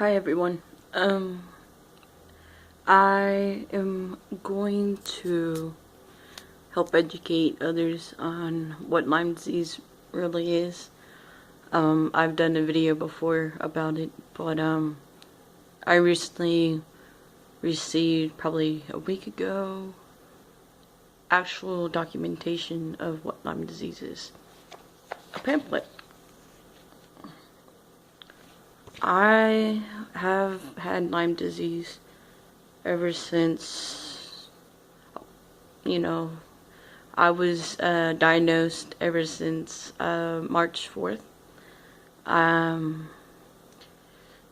Hi everyone. I am going to help educate others on what Lyme disease really is. I've done a video before about it, but I recently received, probably a week ago, actual documentation of what Lyme disease is. A pamphlet. I have had Lyme disease ever since, I was diagnosed ever since March 4th.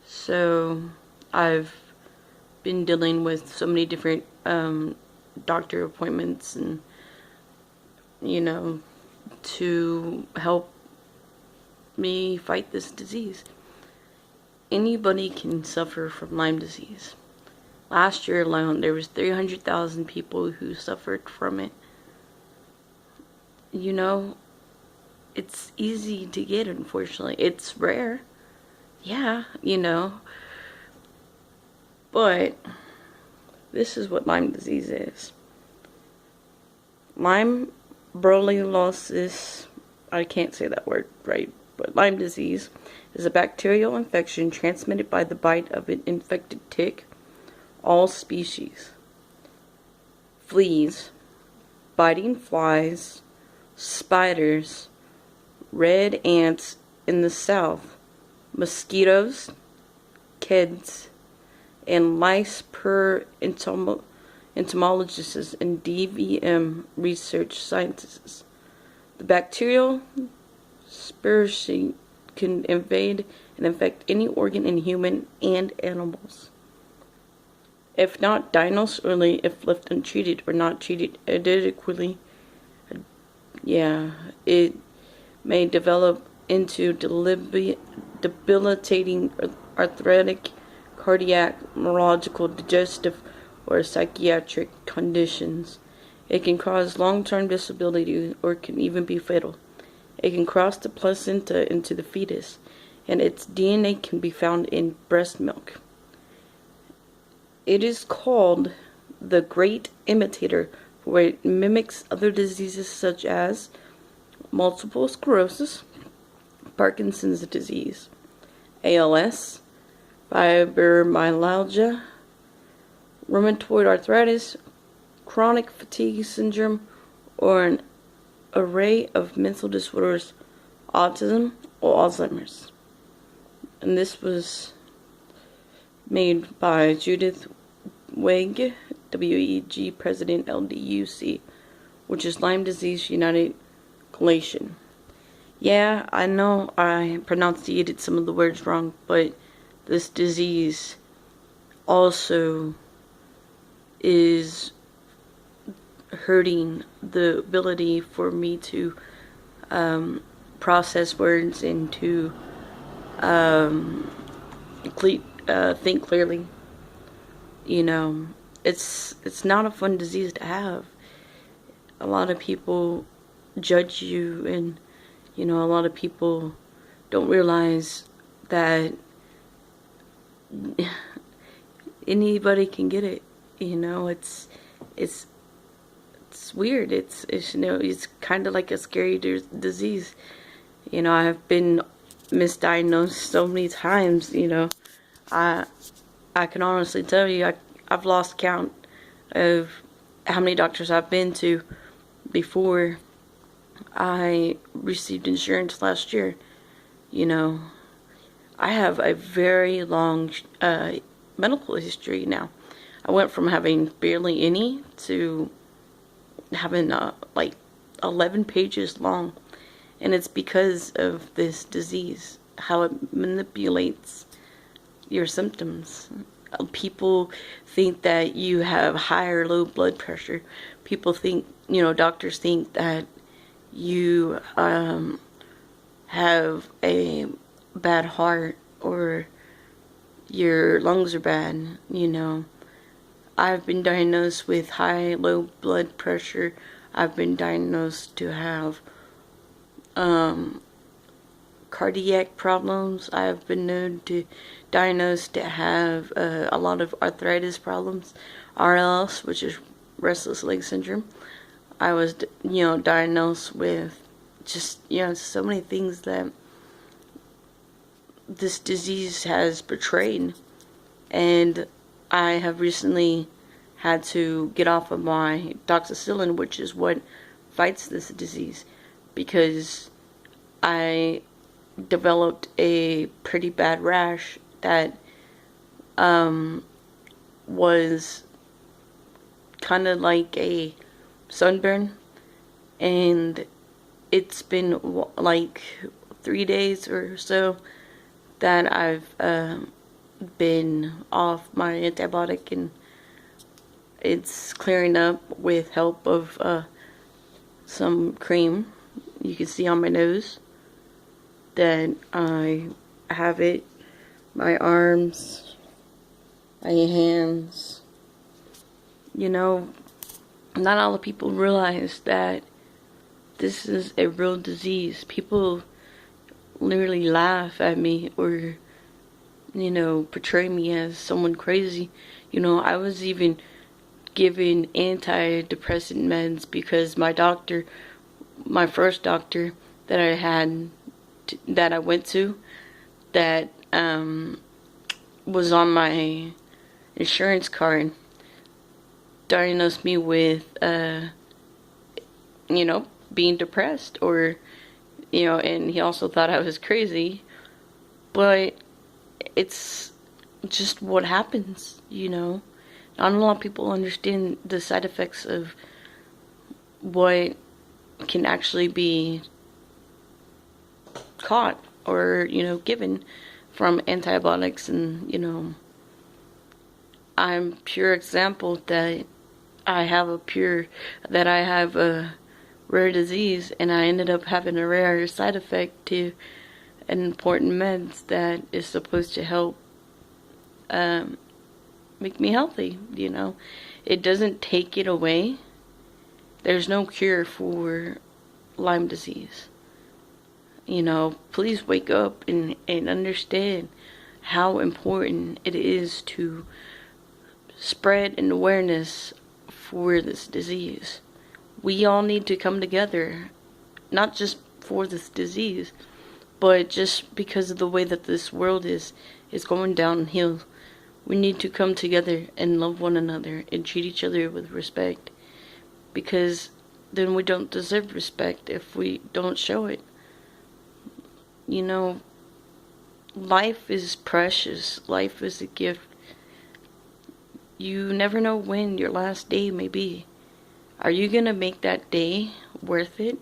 So I've been dealing with so many different doctor appointments and, to help me fight this disease. Anybody can suffer from Lyme disease. Last year alone, there was 300,000 people who suffered from it. It's easy to get, unfortunately. It's rare. Yeah, But this is what Lyme disease is. Lyme borreliosis, I can't say that word right, but Lyme disease is a bacterial infection transmitted by the bite of an infected tick. All species. Fleas, biting flies, spiders, red ants in the south, mosquitoes, kids, and lice per entomologists and DVM research scientists. The bacterial species can invade and infect any organ in human and animals. If not diagnosed early, if left untreated or not treated adequately, it may develop into debilitating arthritic, cardiac, neurological, digestive, or psychiatric conditions. It can cause long-term disability or can even be fatal. It can cross the placenta into the fetus, and its DNA can be found in breast milk. It is called the great imitator, where it mimics other diseases such as multiple sclerosis, Parkinson's disease, ALS, fibromyalgia, rheumatoid arthritis, chronic fatigue syndrome, or an array of mental disorders, autism, or Alzheimer's. And this was made by Judith WEG, W-E-G, President LDUC, which is Lyme Disease United Coalition. Yeah, I know I pronunciated some of the words wrong, but this disease also is hurting the ability for me to process words and to think clearly. It's not a fun disease to have. A lot of people judge you, and a lot of people don't realize that anybody can get it. It's weird. It's kind of like a scary disease. I have been misdiagnosed so many times. I can honestly tell you, I've lost count of how many doctors I've been to before I received insurance last year. I have a very long medical history now. I went from having barely any to having like 11 pages long, and it's because of this disease, how it manipulates your symptoms. People think that you have high or low blood pressure. People think, doctors think that you have a bad heart or your lungs are bad. I've been diagnosed with high, low blood pressure. I've been diagnosed to have cardiac problems. I've been known to diagnosed to have a lot of arthritis problems, RLS, which is restless leg syndrome. I was, diagnosed with just, so many things that this disease has betrayed. And I have recently had to get off of my doxycycline, which is what fights this disease, because I developed a pretty bad rash that was kind of like a sunburn, and it's been like 3 days or so that I've been off my antibiotic, and it's clearing up with help of some cream. You can see on my nose that I have it, my arms, my hands. Not all the people realize that this is a real disease. People literally laugh at me or, portray me as someone crazy. I was even given antidepressant meds because my first doctor that I went to, that was on my insurance card, diagnosed me with being depressed, or and he also thought I was crazy. But it's just what happens. Not a lot of people understand the side effects of what can actually be caught or given from antibiotics. And I'm pure example that I have a rare disease, and I ended up having a rare side effect to an important meds that is supposed to help make me healthy. It doesn't take it away. There's no cure for Lyme disease. Please wake up and understand how important it is to spread an awareness for this disease. We all need to come together, not just for this disease, but just because of the way that this world is going downhill. We need to come together and love one another and treat each other with respect, because then we don't deserve respect if we don't show it. Life is precious. Life is a gift. You never know when your last day may be. Are you going to make that day worth it?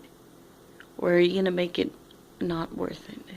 Or are you going to make it not worth it?